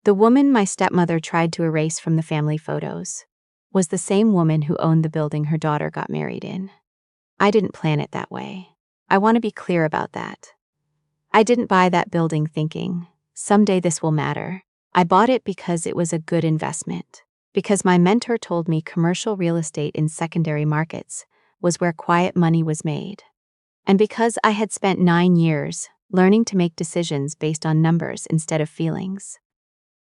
The woman my stepmother tried to erase from the family photos was the same woman who owned the building her daughter got married in. I didn't plan it that way. I want to be clear about that. I didn't buy that building thinking, someday this will matter. I bought it because it was a good investment. Because my mentor told me commercial real estate in secondary markets was where quiet money was made. And because I had spent 9 years learning to make decisions based on numbers instead of feelings.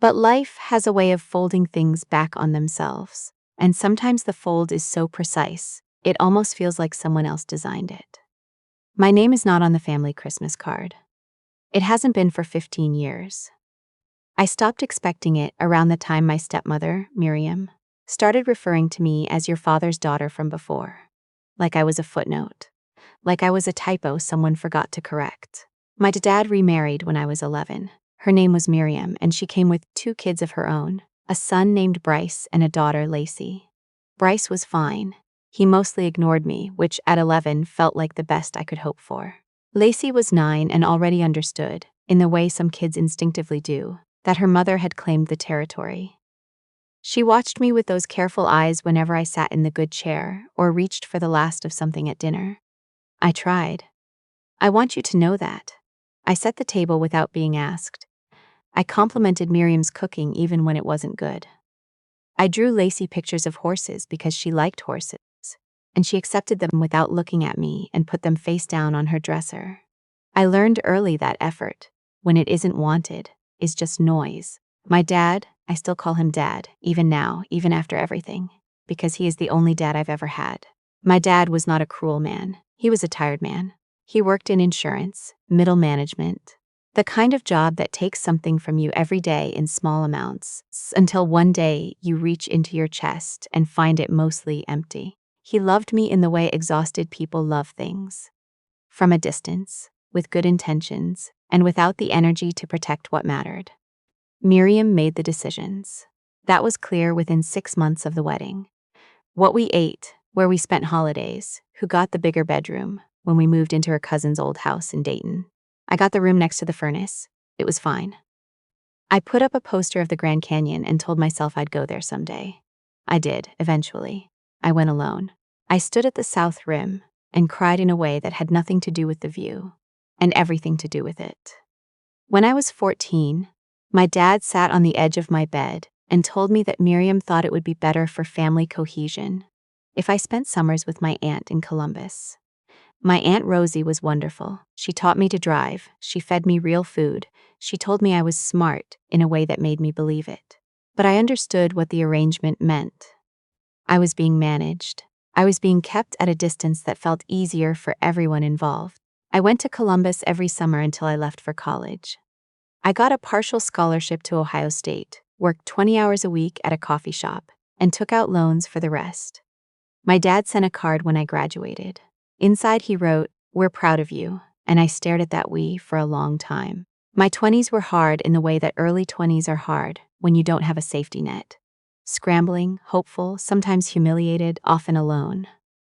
But life has a way of folding things back on themselves, and sometimes the fold is so precise, it almost feels like someone else designed it. My name is not on the family Christmas card. It hasn't been for 15 years. I stopped expecting it around the time my stepmother, Miriam, started referring to me as your father's daughter from before. Like I was a footnote. Like I was a typo someone forgot to correct. My dad remarried when I was 11. Her name was Miriam, and she came with 2 kids of her own, a son named Bryce and a daughter, Lacey. Bryce was fine. He mostly ignored me, which at 11 felt like the best I could hope for. Lacey was 9 and already understood, in the way some kids instinctively do, that her mother had claimed the territory. She watched me with those careful eyes whenever I sat in the good chair or reached for the last of something at dinner. I tried. I want you to know that. I set the table without being asked. I complimented Miriam's cooking even when it wasn't good. I drew Lacey pictures of horses because she liked horses, and she accepted them without looking at me and put them face down on her dresser. I learned early that effort, when it isn't wanted, is just noise. My dad, I still call him Dad, even now, even after everything, because he is the only dad I've ever had. My dad was not a cruel man. He was a tired man. He worked in insurance, middle management, the kind of job that takes something from you every day in small amounts, until one day you reach into your chest and find it mostly empty. He loved me in the way exhausted people love things. From a distance, with good intentions, and without the energy to protect what mattered. Miriam made the decisions. That was clear within 6 months of the wedding. What we ate, where we spent holidays, who got the bigger bedroom, when we moved into her cousin's old house in Dayton. I got the room next to the furnace. It was fine. I put up a poster of the Grand Canyon and told myself I'd go there someday. I did, eventually. I went alone. I stood at the south rim and cried in a way that had nothing to do with the view, and everything to do with it. When I was 14, my dad sat on the edge of my bed and told me that Miriam thought it would be better for family cohesion if I spent summers with my aunt in Columbus. My Aunt Rosie was wonderful. She taught me to drive. She fed me real food. She told me I was smart in a way that made me believe it. But I understood what the arrangement meant. I was being managed. I was being kept at a distance that felt easier for everyone involved. I went to Columbus every summer until I left for college. I got a partial scholarship to Ohio State, worked 20 hours a week at a coffee shop, and took out loans for the rest. My dad sent a card when I graduated. Inside he wrote, "We're proud of you," and I stared at that "we" for a long time. My 20s were hard in the way that early 20s are hard when you don't have a safety net. Scrambling, hopeful, sometimes humiliated, often alone.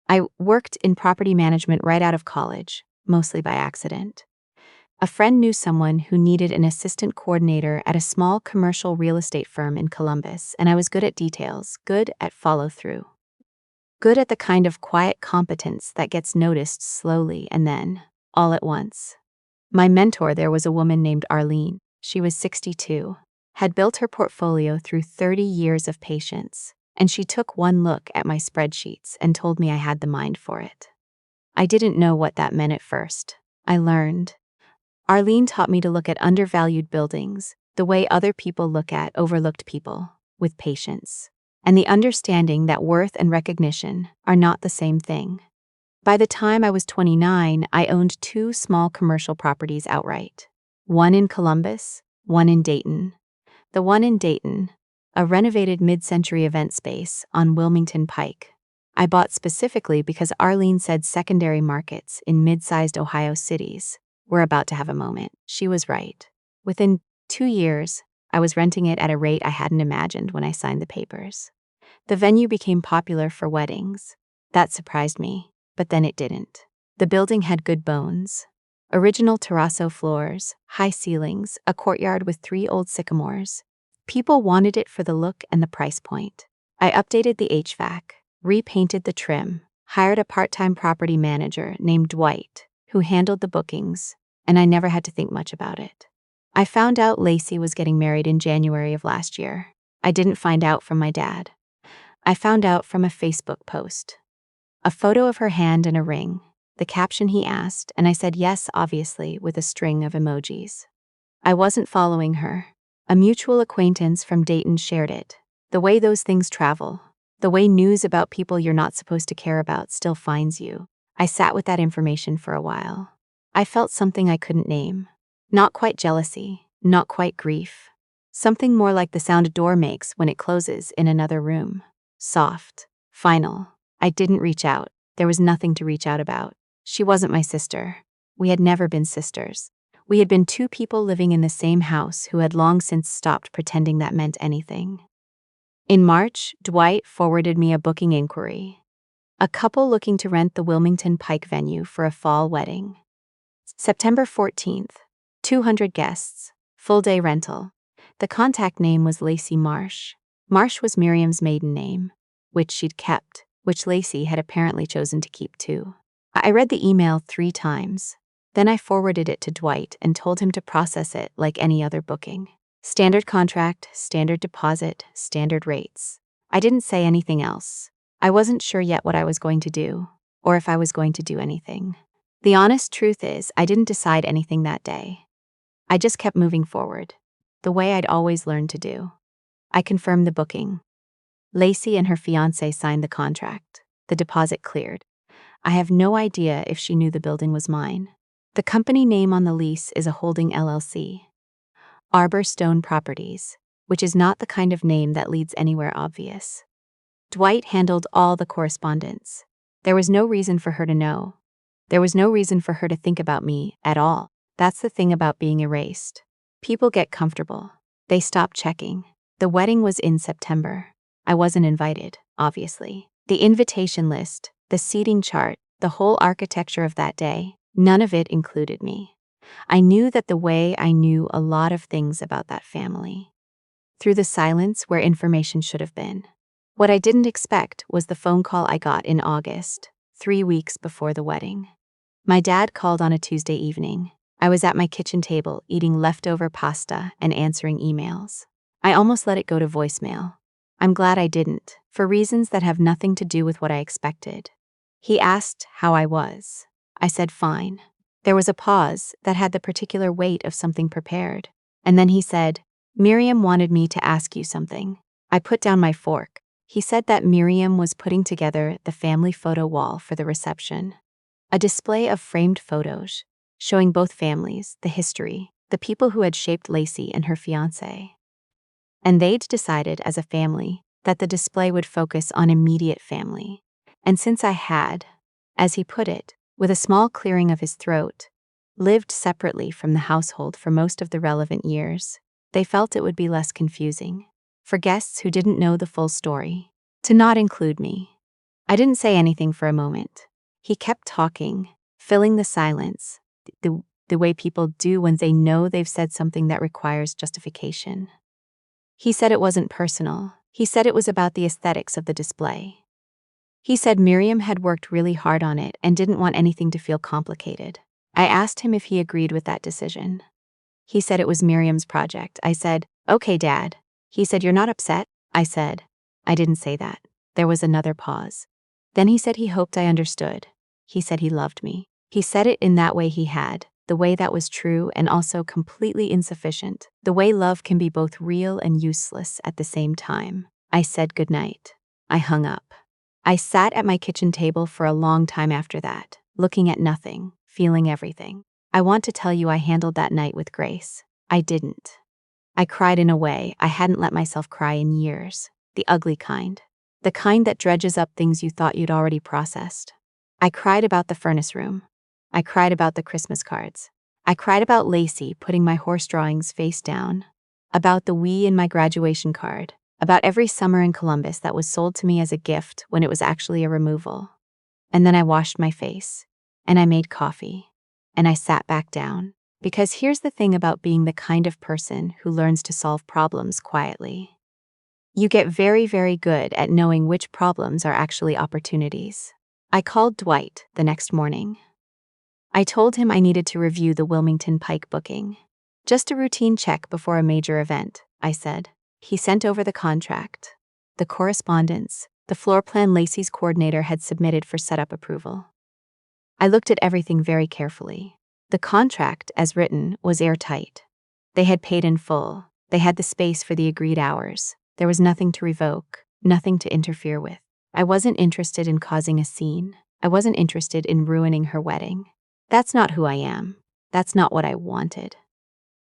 I worked in property management right out of college, mostly by accident. A friend knew someone who needed an assistant coordinator at a small commercial real estate firm in Columbus, and I was good at details, good at follow-through. Good at the kind of quiet competence that gets noticed slowly and then, all at once. My mentor there was a woman named Arlene. She was 62, had built her portfolio through 30 years of patience, and she took one look at my spreadsheets and told me I had the mind for it. I didn't know what that meant at first. I learned. Arlene taught me to look at undervalued buildings, the way other people look at overlooked people, with patience. And the understanding that worth and recognition are not the same thing. By the time I was 29, I owned 2 small commercial properties outright. One in Columbus, one in Dayton. The one in Dayton, a renovated mid-century event space on Wilmington Pike. I bought specifically because Arlene said secondary markets in mid-sized Ohio cities were about to have a moment. She was right. Within 2 years, I was renting it at a rate I hadn't imagined when I signed the papers. The venue became popular for weddings. That surprised me, but then it didn't. The building had good bones. Original terrazzo floors, high ceilings, a courtyard with 3 old sycamores. People wanted it for the look and the price point. I updated the HVAC, repainted the trim, hired a part-time property manager named Dwight, who handled the bookings, and I never had to think much about it. I found out Lacey was getting married in January of last year. I didn't find out from my dad. I found out from a Facebook post. A photo of her hand and a ring, the caption he asked, and I said yes, obviously, with a string of emojis. I wasn't following her. A mutual acquaintance from Dayton shared it. The way those things travel, the way news about people you're not supposed to care about still finds you. I sat with that information for a while. I felt something I couldn't name. Not quite jealousy, not quite grief. Something more like the sound a door makes when it closes in another room. Soft, final. I didn't reach out. There was nothing to reach out about. She wasn't my sister. We had never been sisters. We had been two people living in the same house who had long since stopped pretending that meant anything. In March, Dwight forwarded me a booking inquiry. A couple looking to rent the Wilmington Pike venue for a fall wedding. September 14th, 200 guests, full-day rental. The contact name was Lacey Marsh. Marsh was Miriam's maiden name, which she'd kept, which Lacey had apparently chosen to keep too. I read the email 3 times. Then I forwarded it to Dwight and told him to process it like any other booking. Standard contract, standard deposit, standard rates. I didn't say anything else. I wasn't sure yet what I was going to do, or if I was going to do anything. The honest truth is, I didn't decide anything that day. I just kept moving forward, the way I'd always learned to do. I confirmed the booking. Lacey and her fiancé signed the contract. The deposit cleared. I have no idea if she knew the building was mine. The company name on the lease is a holding LLC. Arbor Stone Properties, which is not the kind of name that leads anywhere obvious. Dwight handled all the correspondence. There was no reason for her to know. There was no reason for her to think about me at all. That's the thing about being erased. People get comfortable. They stop checking. The wedding was in September. I wasn't invited, obviously. The invitation list, the seating chart, the whole architecture of that day, none of it included me. I knew that the way I knew a lot of things about that family. Through the silence where information should have been. What I didn't expect was the phone call I got in August, 3 weeks before the wedding. My dad called on a Tuesday evening. I was at my kitchen table eating leftover pasta and answering emails. I almost let it go to voicemail. I'm glad I didn't, for reasons that have nothing to do with what I expected. He asked how I was. I said fine. There was a pause that had the particular weight of something prepared. And then he said, Miriam wanted me to ask you something. I put down my fork. He said that Miriam was putting together the family photo wall for the reception. A display of framed photos, showing both families, the history, the people who had shaped Lacey and her fiancé. And they'd decided as a family that the display would focus on immediate family. And since I had, as he put it, with a small clearing of his throat, lived separately from the household for most of the relevant years, they felt it would be less confusing for guests who didn't know the full story to not include me. I didn't say anything for a moment. He kept talking, filling the silence, the way people do when they know they've said something that requires justification. He said it wasn't personal. He said it was about the aesthetics of the display. He said Miriam had worked really hard on it and didn't want anything to feel complicated. I asked him if he agreed with that decision. He said it was Miriam's project. I said, okay, Dad. He said, you're not upset? I said, I didn't say that. There was another pause. Then he said he hoped I understood. He said he loved me. He said it in that way he had, the way that was true and also completely insufficient, the way love can be both real and useless at the same time. I said goodnight. I hung up. I sat at my kitchen table for a long time after that, looking at nothing, feeling everything. I want to tell you I handled that night with grace. I didn't. I cried in a way I hadn't let myself cry in years, the ugly kind. The kind that dredges up things you thought you'd already processed. I cried about the furnace room. I cried about the Christmas cards. I cried about Lacey putting my horse drawings face down, about the we in my graduation card, about every summer in Columbus that was sold to me as a gift when it was actually a removal. And then I washed my face, and I made coffee, and I sat back down. Because here's the thing about being the kind of person who learns to solve problems quietly. You get very, very good at knowing which problems are actually opportunities. I called Dwight the next morning. I told him I needed to review the Wilmington Pike booking. Just a routine check before a major event, I said. He sent over the contract, the correspondence, the floor plan Lacey's coordinator had submitted for setup approval. I looked at everything very carefully. The contract, as written, was airtight. They had paid in full. They had the space for the agreed hours. There was nothing to revoke, nothing to interfere with. I wasn't interested in causing a scene. I wasn't interested in ruining her wedding. That's not who I am. That's not what I wanted.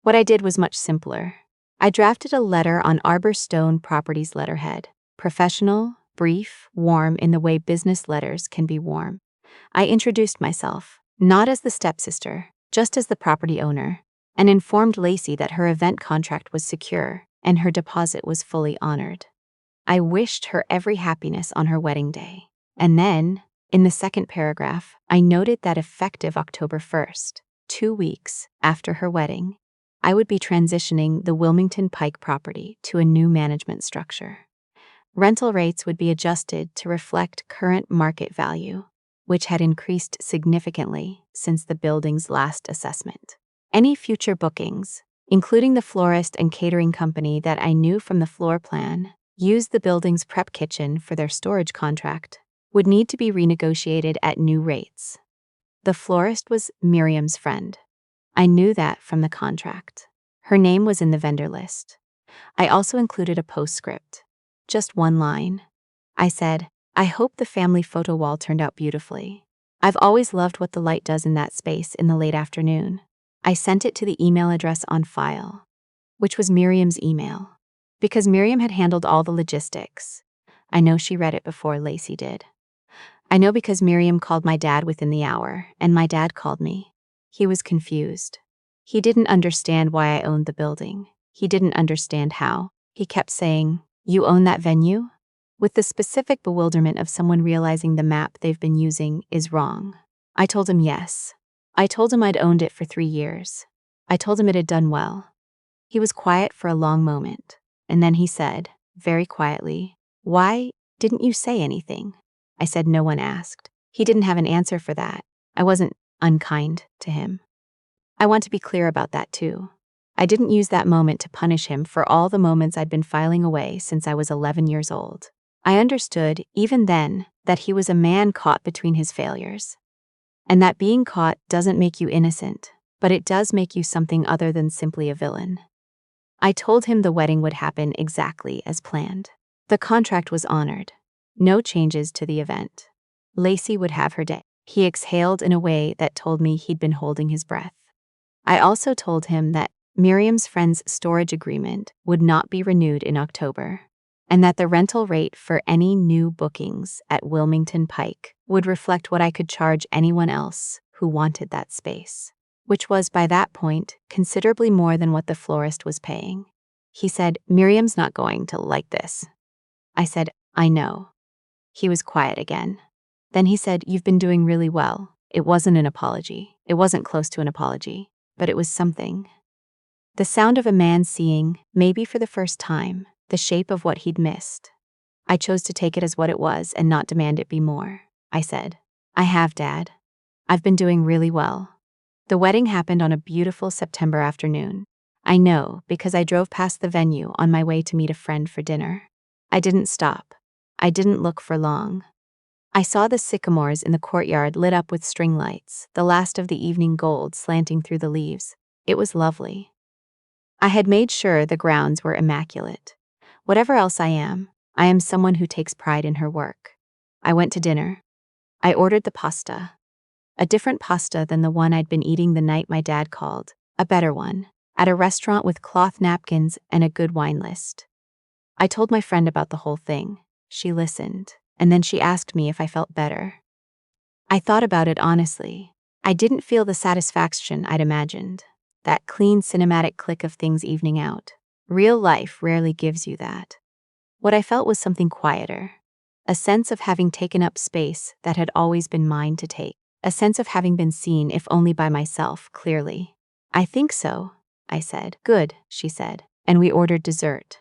What I did was much simpler. I drafted a letter on Arbor Stone Properties letterhead. Professional, brief, warm in the way business letters can be warm. I introduced myself, not as the stepsister, just as the property owner, and informed Lacey that her event contract was secure and her deposit was fully honored. I wished her every happiness on her wedding day. And then, in the second paragraph, I noted that effective October 1st, 2 weeks after her wedding, I would be transitioning the Wilmington Pike property to a new management structure. Rental rates would be adjusted to reflect current market value, which had increased significantly since the building's last assessment. Any future bookings, including the florist and catering company that I knew from the floor plan, used the building's prep kitchen for their storage contract, would need to be renegotiated at new rates. The florist was Miriam's friend. I knew that from the contract. Her name was in the vendor list. I also included a postscript. Just one line. I said, I hope the family photo wall turned out beautifully. I've always loved what the light does in that space in the late afternoon. I sent it to the email address on file, which was Miriam's email. Because Miriam had handled all the logistics. I know she read it before Lacey did. I know because Miriam called my dad within the hour, and my dad called me. He was confused. He didn't understand why I owned the building. He didn't understand how. He kept saying, "You own that venue?" With the specific bewilderment of someone realizing the map they've been using is wrong. I told him yes. I told him I'd owned it for 3 years. I told him it had done well. He was quiet for a long moment, and then he said, very quietly, "Why didn't you say anything?" I said no one asked. He didn't have an answer for that. I wasn't unkind to him. I want to be clear about that too. I didn't use that moment to punish him for all the moments I'd been filing away since I was 11 years old. I understood, even then, that he was a man caught between his failures. And that being caught doesn't make you innocent, but it does make you something other than simply a villain. I told him the wedding would happen exactly as planned. The contract was honored. No changes to the event. Lacey would have her day. He exhaled in a way that told me he'd been holding his breath. I also told him that Miriam's friend's storage agreement would not be renewed in October, and that the rental rate for any new bookings at Wilmington Pike would reflect what I could charge anyone else who wanted that space, which was, by that point, considerably more than what the florist was paying. He said, "Miriam's not going to like this." I said, "I know." He was quiet again. Then he said, "You've been doing really well." It wasn't an apology. It wasn't close to an apology, but it was something. The sound of a man seeing, maybe for the first time, the shape of what he'd missed. I chose to take it as what it was and not demand it be more. I said, "I have, Dad. I've been doing really well." The wedding happened on a beautiful September afternoon. I know because I drove past the venue on my way to meet a friend for dinner. I didn't stop. I didn't look for long. I saw the sycamores in the courtyard lit up with string lights, the last of the evening gold slanting through the leaves. It was lovely. I had made sure the grounds were immaculate. Whatever else I am someone who takes pride in her work. I went to dinner. I ordered the pasta. A different pasta than the one I'd been eating the night my dad called, a better one, at a restaurant with cloth napkins and a good wine list. I told my friend about the whole thing. She listened, and then she asked me if I felt better. I thought about it honestly. I didn't feel the satisfaction I'd imagined. That clean cinematic click of things evening out. Real life rarely gives you that. What I felt was something quieter. A sense of having taken up space that had always been mine to take. A sense of having been seen, if only by myself, clearly. I think so, I said. Good, she said, and we ordered dessert.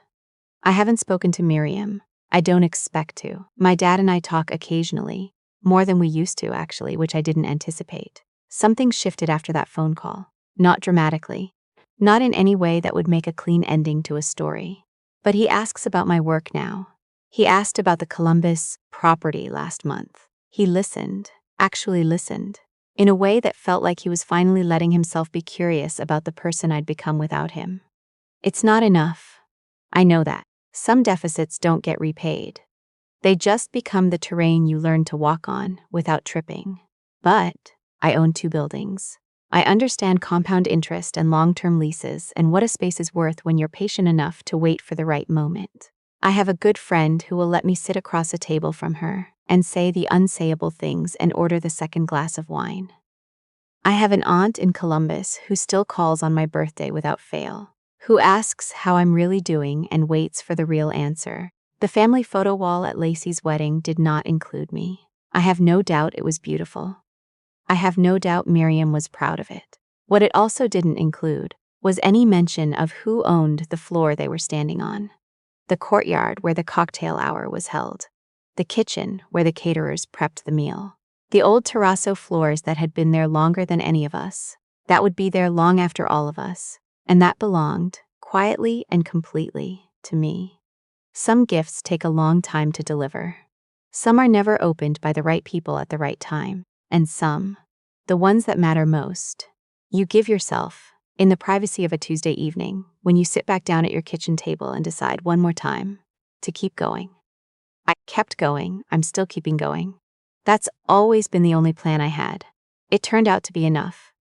I haven't spoken to Miriam. I don't expect to. My dad and I talk occasionally, more than we used to, actually, which I didn't anticipate. Something shifted after that phone call. Not dramatically. Not in any way that would make a clean ending to a story. But he asks about my work now. He asked about the Columbus property last month. He listened, actually listened, in a way that felt like he was finally letting himself be curious about the person I'd become without him. It's not enough. I know that. Some deficits don't get repaid. They just become the terrain you learn to walk on without tripping. But I own 2 buildings. I understand compound interest and long-term leases and what a space is worth when you're patient enough to wait for the right moment. I have a good friend who will let me sit across a table from her and say the unsayable things and order the second glass of wine. I have an aunt in Columbus who still calls on my birthday without fail, who asks how I'm really doing and waits for the real answer. The family photo wall at Lacey's wedding did not include me. I have no doubt it was beautiful. I have no doubt Miriam was proud of it. What it also didn't include was any mention of who owned the floor they were standing on. The courtyard where the cocktail hour was held. The kitchen where the caterers prepped the meal. The old terrazzo floors that had been there longer than any of us. That would be there long after all of us. And that belonged, quietly and completely, to me. Some gifts take a long time to deliver. Some are never opened by the right people at the right time. And some, the ones that matter most, you give yourself, in the privacy of a Tuesday evening, when you sit back down at your kitchen table and decide one more time to keep going. I kept going, I'm still keeping going. That's always been the only plan I had. It turned out to be enough.